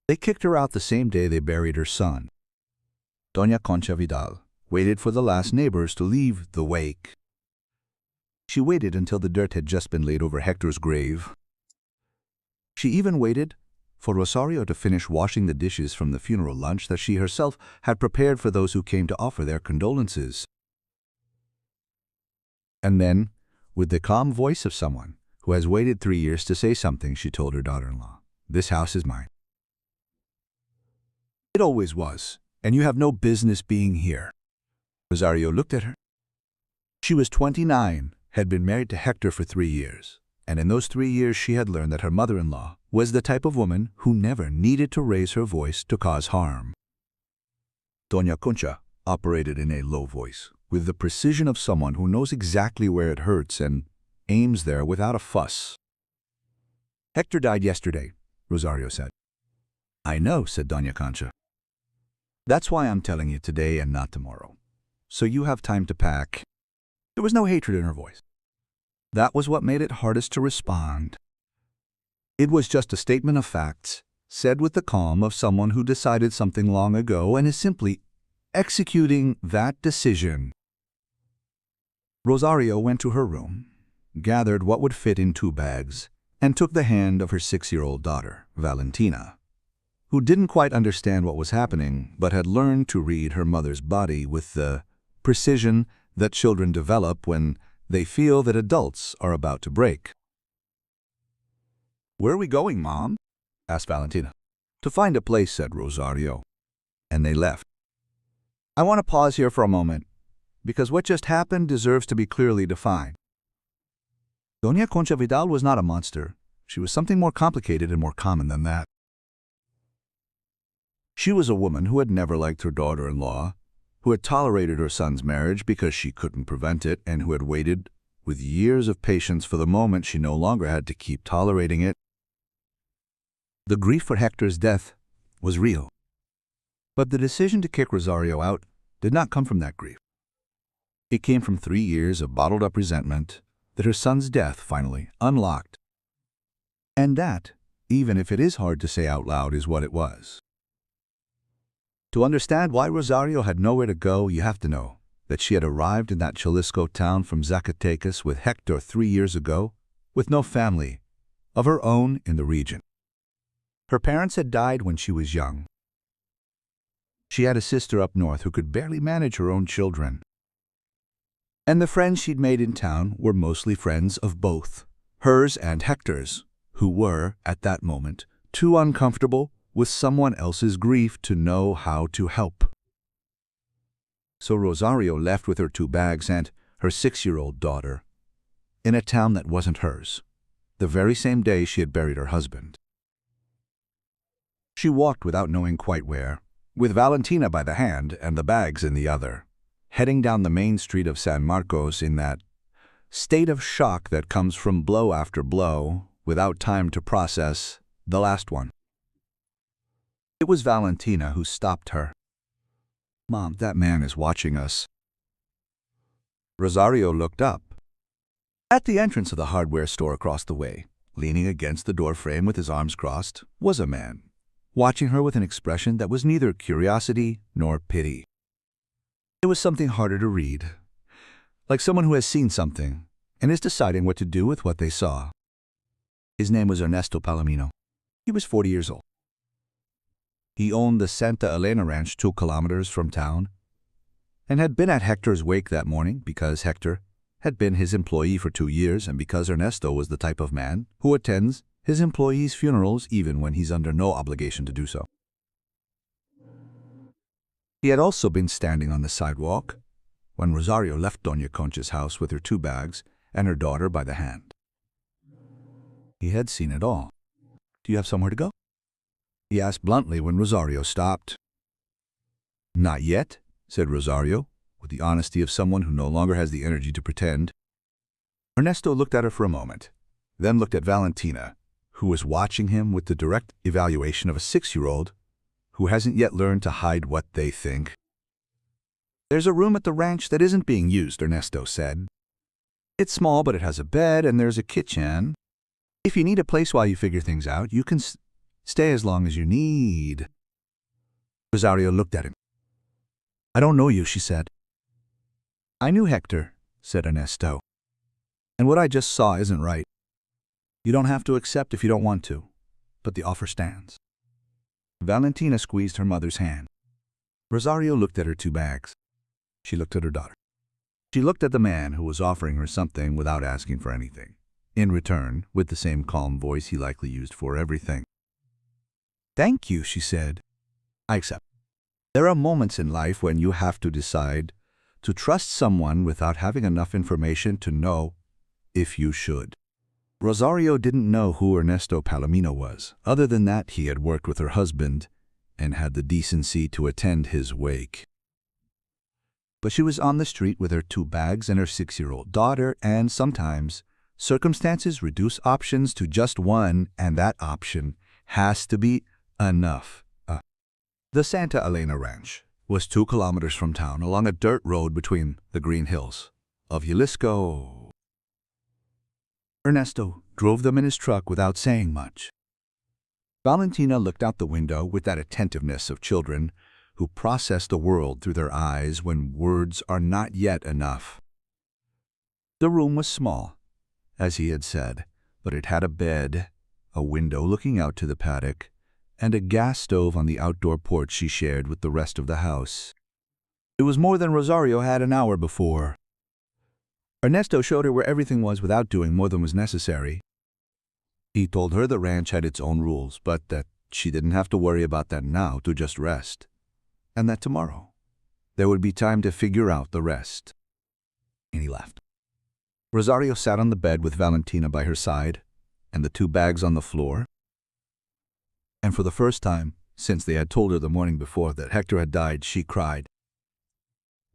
They kicked her out the same day they buried her son. Doña Concha Vidal waited for the last neighbors to leave the wake. She waited until the dirt had just been laid over Hector's grave. She even waited for Rosario to finish washing the dishes from the funeral lunch that she herself had prepared for those who came to offer their condolences. And then, with the calm voice of someone who has waited 3 years to say something, she told her daughter-in-law, "This house is mine. It always was, and you have no business being here." Rosario looked at her. She was 29, had been married to Hector for 3 years, and in those 3 years she had learned that her mother-in-law was the type of woman who never needed to raise her voice to cause harm. Doña Concha operated in a low voice, with the precision of someone who knows exactly where it hurts and aims there without a fuss. "Hector died yesterday," Rosario said. "I know," said Doña Concha. "That's why I'm telling you today and not tomorrow, so you have time to pack." There was no hatred in her voice. That was what made it hardest to respond. It was just a statement of facts, said with the calm of someone who decided something long ago and is simply executing that decision. Rosario went to her room, gathered what would fit in 2 bags, and took the hand of her 6-year-old daughter, Valentina, who didn't quite understand what was happening but had learned to read her mother's body with the precision that children develop when they feel that adults are about to break. "Where are we going, Mom?" asked Valentina. "To find a place," said Rosario, and they left. "I want to pause here for a moment, because what just happened deserves to be clearly defined." Doña Concha Vidal was not a monster. She was something more complicated and more common than that. She was a woman who had never liked her daughter-in-law, who had tolerated her son's marriage because she couldn't prevent it, and who had waited with years of patience for the moment she no longer had to keep tolerating it. The grief for Hector's death was real, but the decision to kick Rosario out did not come from that grief. It came from 3 years of bottled-up resentment that her son's death finally unlocked. And that, even if it is hard to say out loud, is what it was. To understand why Rosario had nowhere to go, you have to know that she had arrived in that Jalisco town from Zacatecas with Hector 3 years ago, with no family of her own in the region. Her parents had died when she was young. She had a sister up north who could barely manage her own children. And the friends she'd made in town were mostly friends of both, hers and Hector's, who were, at that moment, too uncomfortable with someone else's grief to know how to help. So Rosario left with her 2 bags and her 6-year-old daughter in a town that wasn't hers, the very same day she had buried her husband. She walked without knowing quite where, with Valentina by the hand and the bags in the other, heading down the main street of San Marcos in that state of shock that comes from blow after blow without time to process the last one. It was Valentina who stopped her. "Mom, that man is watching us." Rosario looked up. At the entrance of the hardware store across the way, leaning against the doorframe with his arms crossed, was a man, watching her with an expression that was neither curiosity nor pity. It was something harder to read, like someone who has seen something and is deciding what to do with what they saw. His name was Ernesto Palomino. He was 40 years old. He owned the Santa Elena Ranch 2 kilometers from town and had been at Hector's wake that morning because Hector had been his employee for 2 years and because Ernesto was the type of man who attends his employees' funerals even when he's under no obligation to do so. He had also been standing on the sidewalk when Rosario left Doña Concha's house with her 2 bags and her daughter by the hand. He had seen it all. "Do you have somewhere to go?" he asked bluntly when Rosario stopped. "Not yet," said Rosario, with the honesty of someone who no longer has the energy to pretend. Ernesto looked at her for a moment, then looked at Valentina, who was watching him with the direct evaluation of a 6-year-old who hasn't yet learned to hide what they think. "There's a room at the ranch that isn't being used," Ernesto said. "It's small, but it has a bed and there's a kitchen. If you need a place while you figure things out, you can Stay as long as you need. Rosario looked at him. I don't know you, she said. I knew Hector, said Ernesto. And what I just saw isn't right. You don't have to accept if you don't want to, but the offer stands. Valentina squeezed her mother's hand. Rosario looked at her 2 bags. She looked at her daughter. She looked at the man who was offering her something without asking for anything. In return, with the same calm voice he likely used for everything. Thank you, she said. I accept. There are moments in life when you have to decide to trust someone without having enough information to know if you should. Rosario didn't know who Ernesto Palomino was, other than that he had worked with her husband and had the decency to attend his wake. But she was on the street with her 2 bags and her 6-year-old daughter, and sometimes circumstances reduce options to just one, and that option has to be enough. The Santa Elena Ranch was 2 kilometers from town along a dirt road between the green hills of Jalisco. Ernesto drove them in his truck without saying much. Valentina looked out the window with that attentiveness of children who process the world through their eyes when words are not yet enough. The room was small, as he had said, but it had a bed, a window looking out to the paddock, and a gas stove on the outdoor porch she shared with the rest of the house. It was more than Rosario had an hour before. Ernesto showed her where everything was without doing more than was necessary. He told her the ranch had its own rules, but that she didn't have to worry about that now to just rest, and that tomorrow there would be time to figure out the rest. And he left. Rosario sat on the bed with Valentina by her side and the 2 bags on the floor. And for the first time since they had told her the morning before that Hector had died, she cried.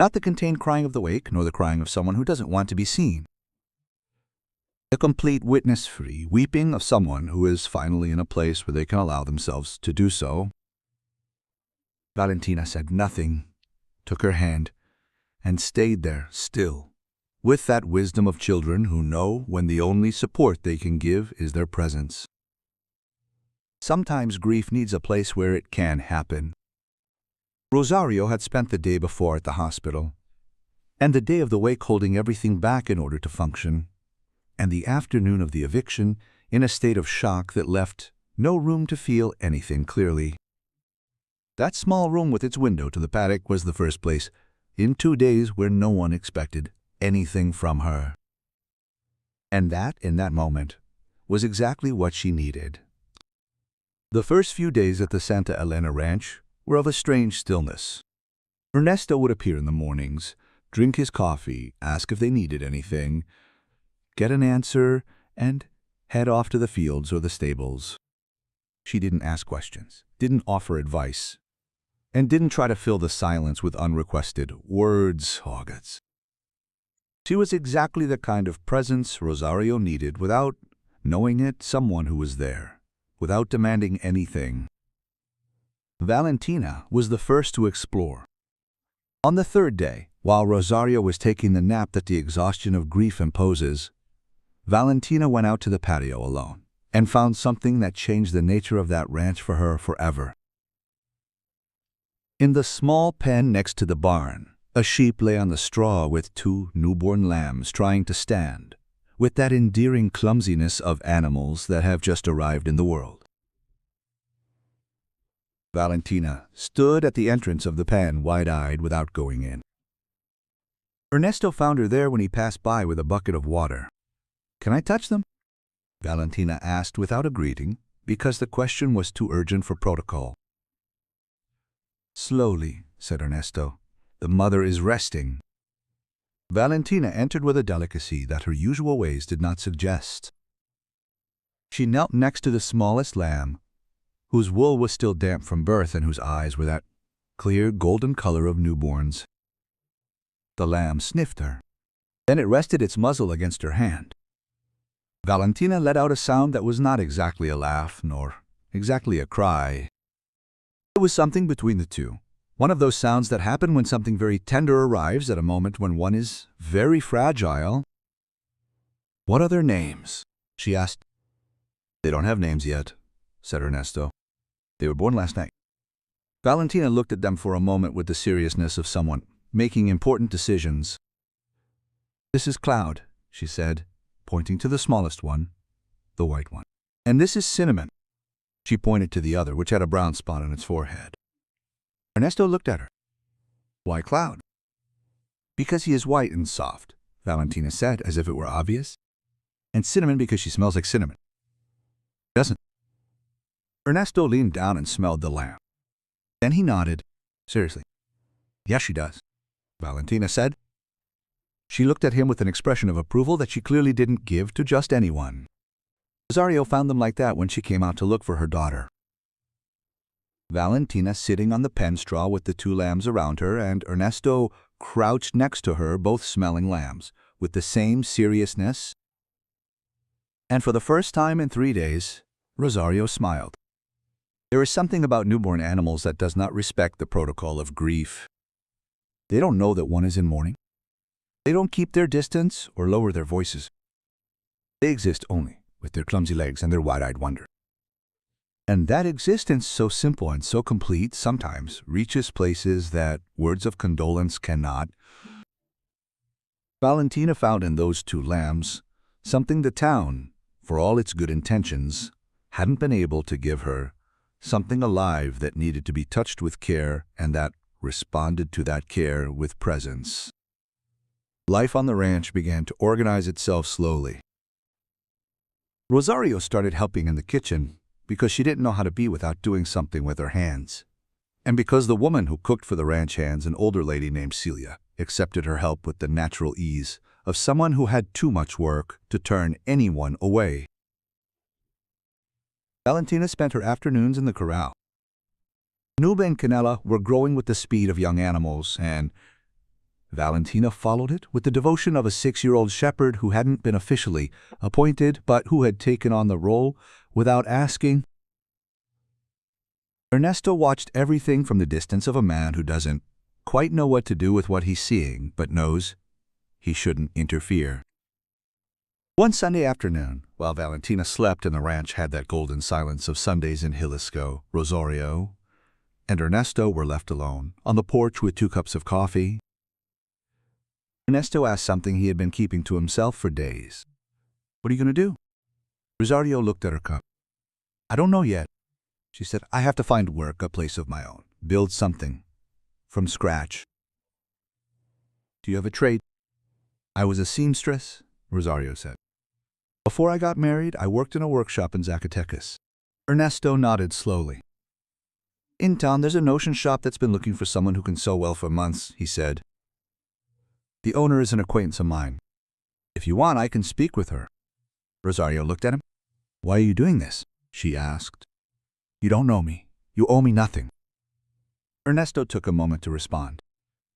Not the contained crying of the wake, nor the crying of someone who doesn't want to be seen. The complete witness-free weeping of someone who is finally in a place where they can allow themselves to do so. Valentina said nothing, took her hand, and stayed there still, with that wisdom of children who know when the only support they can give is their presence. Sometimes grief needs a place where it can happen. Rosario had spent the day before at the hospital, and the day of the wake holding everything back in order to function, and the afternoon of the eviction in a state of shock that left no room to feel anything clearly. That small room with its window to the paddock was the first place in 2 days where no one expected anything from her. And that, in that moment, was exactly what she needed. The first few days at the Santa Elena Ranch were of a strange stillness. Ernesto would appear in the mornings, drink his coffee, ask if they needed anything, get an answer, and head off to the fields or the stables. She didn't ask questions, didn't offer advice, and didn't try to fill the silence with unrequested words. She was exactly the kind of presence Rosario needed without knowing it, someone who was there, without demanding anything. Valentina was the first to explore. On the 3rd day, while Rosario was taking the nap that the exhaustion of grief imposes, Valentina went out to the patio alone and found something that changed the nature of that ranch for her forever. In the small pen next to the barn, a sheep lay on the straw with 2 newborn lambs trying to stand, with that endearing clumsiness of animals that have just arrived in the world. Valentina stood at the entrance of the pen, wide-eyed, without going in. Ernesto found her there when he passed by with a bucket of water. "Can I touch them?" Valentina asked without a greeting, because the question was too urgent for protocol. "Slowly," said Ernesto. "The mother is resting." Valentina entered with a delicacy that her usual ways did not suggest. She knelt next to the smallest lamb, whose wool was still damp from birth and whose eyes were that clear golden color of newborns. The lamb sniffed her. Then it rested its muzzle against her hand. Valentina let out a sound that was not exactly a laugh, nor exactly a cry. It was something between the two, one of those sounds that happen when something very tender arrives at a moment when one is very fragile. "What are their names?" she asked. "They don't have names yet," said Ernesto. They were born last night. Valentina looked at them for a moment with the seriousness of someone making important decisions. "This is Cloud," she said, pointing to the smallest one, the white one. "And this is Cinnamon." She pointed to the other, which had a brown spot on its forehead. Ernesto looked at her. "Why Cloud?" "Because he is white and soft," Valentina said, as if it were obvious. "And Cinnamon because she smells like cinnamon." "Doesn't." Ernesto leaned down and smelled the lamb. Then he nodded. "Seriously." "Yes, she does," Valentina said. She looked at him with an expression of approval that she clearly didn't give to just anyone. Rosario found them like that when she came out to look for her daughter. Valentina sitting on the pen straw with the two lambs around her, and Ernesto crouched next to her, both smelling lambs, with the same seriousness. And for the first time in 3 days, Rosario smiled. There is something about newborn animals that does not respect the protocol of grief. They don't know that one is in mourning. They don't keep their distance or lower their voices. They exist only with their clumsy legs and their wide-eyed wonder. And that existence, so simple and so complete, sometimes reaches places that words of condolence cannot. Valentina found in those two lambs something the town, for all its good intentions, hadn't been able to give her, something alive that needed to be touched with care and that responded to that care with presence. Life on the ranch began to organize itself slowly. Rosario started helping in the kitchen because she didn't know how to be without doing something with her hands, and because the woman who cooked for the ranch hands, an older lady named Celia, accepted her help with the natural ease of someone who had too much work to turn anyone away. Valentina spent her afternoons in the corral. Nuba and Canela were growing with the speed of young animals, and Valentina followed it with the devotion of a 6-year-old shepherd who hadn't been officially appointed but who had taken on the role without asking. Ernesto watched everything from the distance of a man who doesn't quite know what to do with what he's seeing but knows he shouldn't interfere. One Sunday afternoon, while Valentina slept and the ranch had that golden silence of Sundays in Jalisco, Rosario and Ernesto were left alone on the porch with 2 cups of coffee. Ernesto asked something he had been keeping to himself for days. "What are you going to do?" Rosario looked at her cup. "I don't know yet," she said. "I have to find work, a place of my own, build something from scratch." "Do you have a trade?" "I was a seamstress," Rosario said. "Before I got married, I worked in a workshop in Zacatecas." Ernesto nodded slowly. "In town, there's a notion shop that's been looking for someone who can sew well for months," he said. "The owner is an acquaintance of mine. If you want, I can speak with her." Rosario looked at him. "Why are you doing this?" she asked. "You don't know me. You owe me nothing." Ernesto took a moment to respond.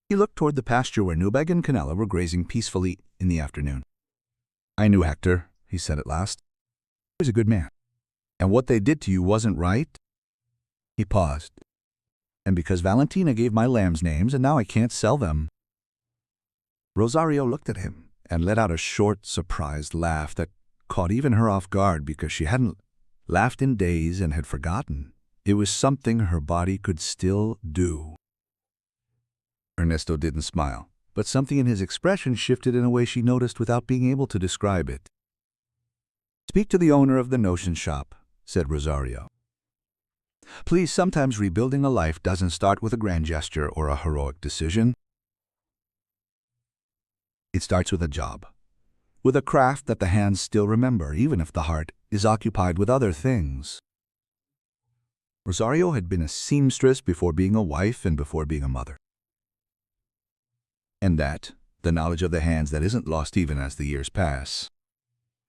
He looked toward the pasture where Nubeg and Canela were grazing peacefully in the afternoon. "I knew Hector," he said at last. "He was a good man. And what they did to you wasn't right?" He paused. "And because Valentina gave my lambs names and now I can't sell them." Rosario looked at him and let out a short, surprised laugh that caught even her off guard because she hadn't laughed in days and had forgotten. It was something her body could still do. Ernesto didn't smile, but something in his expression shifted in a way she noticed without being able to describe it. "Speak to the owner of the notion shop," said Rosario. "Please, sometimes rebuilding a life doesn't start with a grand gesture or a heroic decision. It starts with a job, with a craft that the hands still remember, even if the heart is occupied with other things." Rosario had been a seamstress before being a wife and before being a mother. And that, the knowledge of the hands that isn't lost even as the years pass,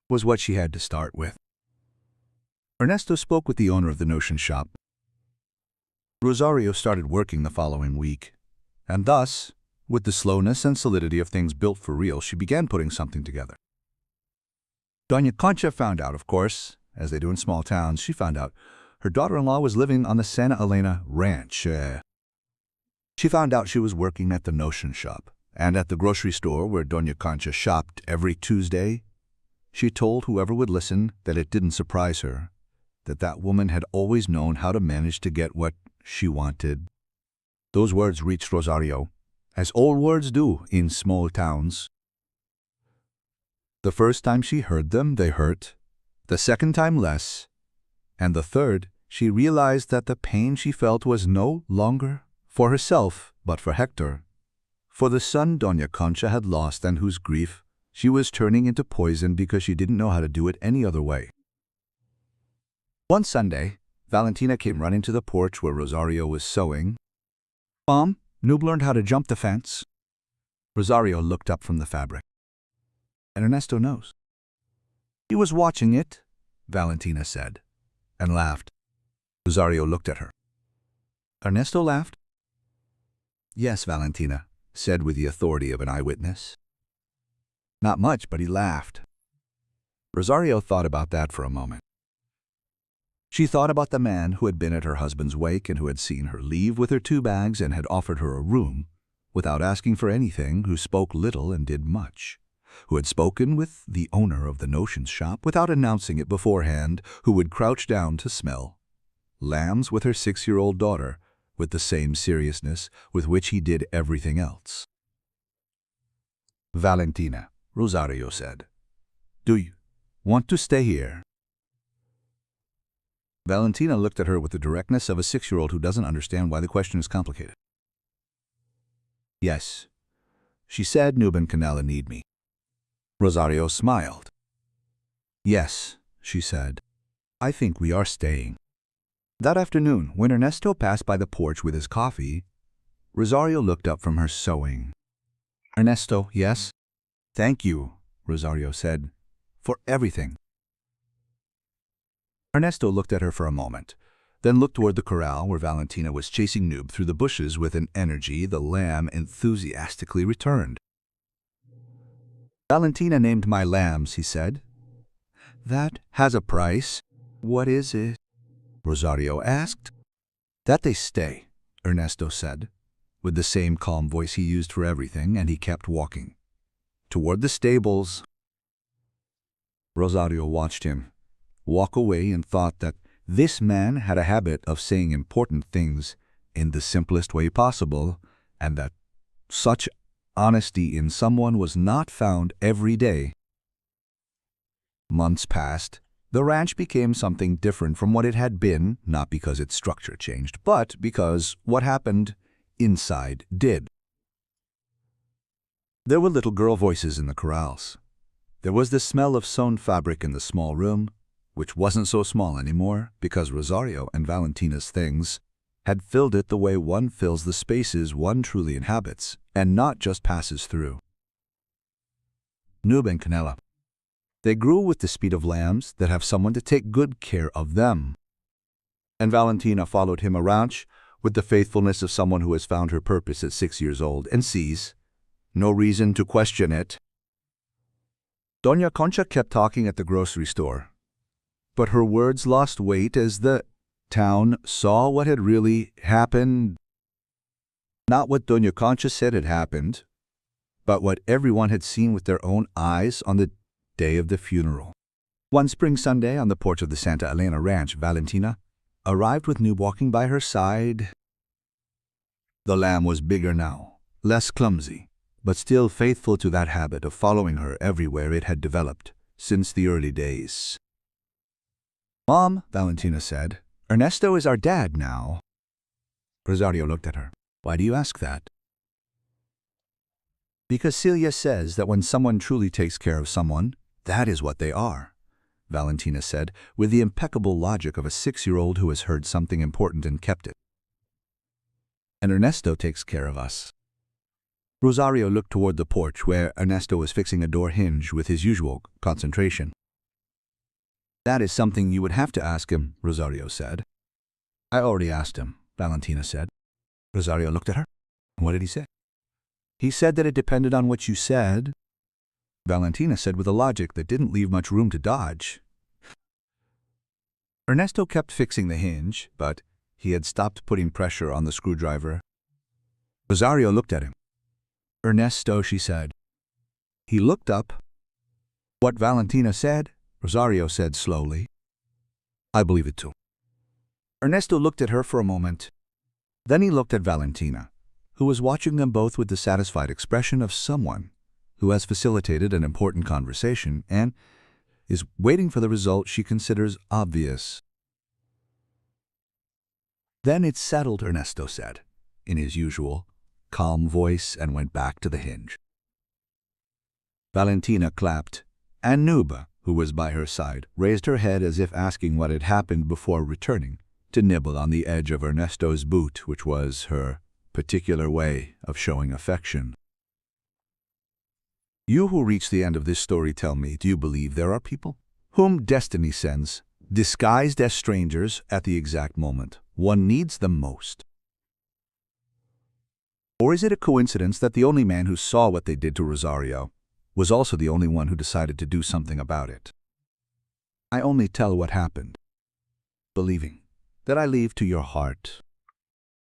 was what she had to start with. Ernesto spoke with the owner of the notion shop. Rosario started working the following week, and thus, with the slowness and solidity of things built for real, she began putting something together. Doña Concha found out, of course, as they do in small towns, she found out her daughter-in-law was living on the Santa Elena ranch. She found out she was working at the notion shop, and at the grocery store where Doña Concha shopped every Tuesday. She told whoever would listen that it didn't surprise her, that that woman had always known how to manage to get what she wanted. Those words reached Rosario, as old words do in small towns. The first time she heard them, they hurt. The second time less. And the third, she realized that the pain she felt was no longer for herself, but for Hector, for the son Doña Concha had lost and whose grief she was turning into poison because she didn't know how to do it any other way. One Sunday, Valentina came running to the porch where Rosario was sewing. "Mom, Noob learned how to jump the fence." Rosario looked up from the fabric. "And Ernesto knows." "He was watching it," Valentina said, and laughed. Rosario looked at her. "Ernesto laughed?" "Yes," Valentina said with the authority of an eyewitness. "Not much, but he laughed." Rosario thought about that for a moment. She thought about the man who had been at her husband's wake and who had seen her leave with her 2 bags and had offered her a room, without asking for anything, who spoke little and did much, who had spoken with the owner of the notions shop without announcing it beforehand, who would crouch down to smell lambs with her 6-year-old daughter with the same seriousness with which he did everything else. "Valentina," Rosario said, "do you want to stay here?" Valentina looked at her with the directness of a 6-year-old who doesn't understand why the question is complicated. "Yes," she said, "Noob and Canela need me." Rosario smiled. "Yes," she said, "I think we are staying." That afternoon, when Ernesto passed by the porch with his coffee, Rosario looked up from her sewing. "Ernesto, yes?" "Thank you," Rosario said, "for everything." Ernesto looked at her for a moment, then looked toward the corral where Valentina was chasing Noob through the bushes with an energy the lamb enthusiastically returned. "Valentina named my lambs," he said. "That has a price." "What is it?" Rosario asked. "That they stay," Ernesto said, with the same calm voice he used for everything, and he kept walking toward the stables. Rosario watched him walk away and thought that this man had a habit of saying important things in the simplest way possible, and that such honesty in someone was not found every day. Months passed. The ranch became something different from what it had been, not because its structure changed, but because what happened inside did. There were little girl voices in the corrals. There was the smell of sewn fabric in the small room, which wasn't so small anymore because Rosario and Valentina's things had filled it the way one fills the spaces one truly inhabits, and not just passes through. Noob and Canela. They grew with the speed of lambs that have someone to take good care of them. And Valentina followed him around with the faithfulness of someone who has found her purpose at 6 years old and sees no reason to question it. Doña Concha kept talking at the grocery store, but her words lost weight as the town saw what had really happened. Not what Doña Concha said had happened, but what everyone had seen with their own eyes on the day of the funeral. One spring Sunday on the porch of the Santa Elena Ranch, Valentina arrived with Noob walking by her side. The lamb was bigger now, less clumsy, but still faithful to that habit of following her everywhere it had developed since the early days. "Mom," Valentina said, "Ernesto is our dad now." Rosario looked at her. "Why do you ask that?" "Because Celia says that when someone truly takes care of someone, that is what they are," Valentina said, with the impeccable logic of a 6-year-old who has heard something important and kept it. "And Ernesto takes care of us." Rosario looked toward the porch where Ernesto was fixing a door hinge with his usual concentration. "That is something you would have to ask him," Rosario said. "I already asked him," Valentina said. Rosario looked at her. "What did he say?" "He said that it depended on what you said," Valentina said with a logic that didn't leave much room to dodge. Ernesto kept fixing the hinge, but he had stopped putting pressure on the screwdriver. Rosario looked at him. "Ernesto," she said. He looked up. "What Valentina said," Rosario said slowly. I believe it too. Ernesto looked at her for a moment. Then he looked at Valentina, who was watching them both with the satisfied expression of someone who has facilitated an important conversation and is waiting for the result she considers obvious. Then it's settled, Ernesto said, in his usual calm voice, and went back to the hinge. Valentina clapped, and Nuba, who was by her side, raised her head as if asking what had happened before returning to nibble on the edge of Ernesto's boot, which was her particular way of showing affection. You who reach the end of this story, tell me, do you believe there are people whom destiny sends, disguised as strangers at the exact moment one needs them most? Or is it a coincidence that the only man who saw what they did to Rosario was also the only one who decided to do something about it? I only tell what happened, believing that I leave to your heart.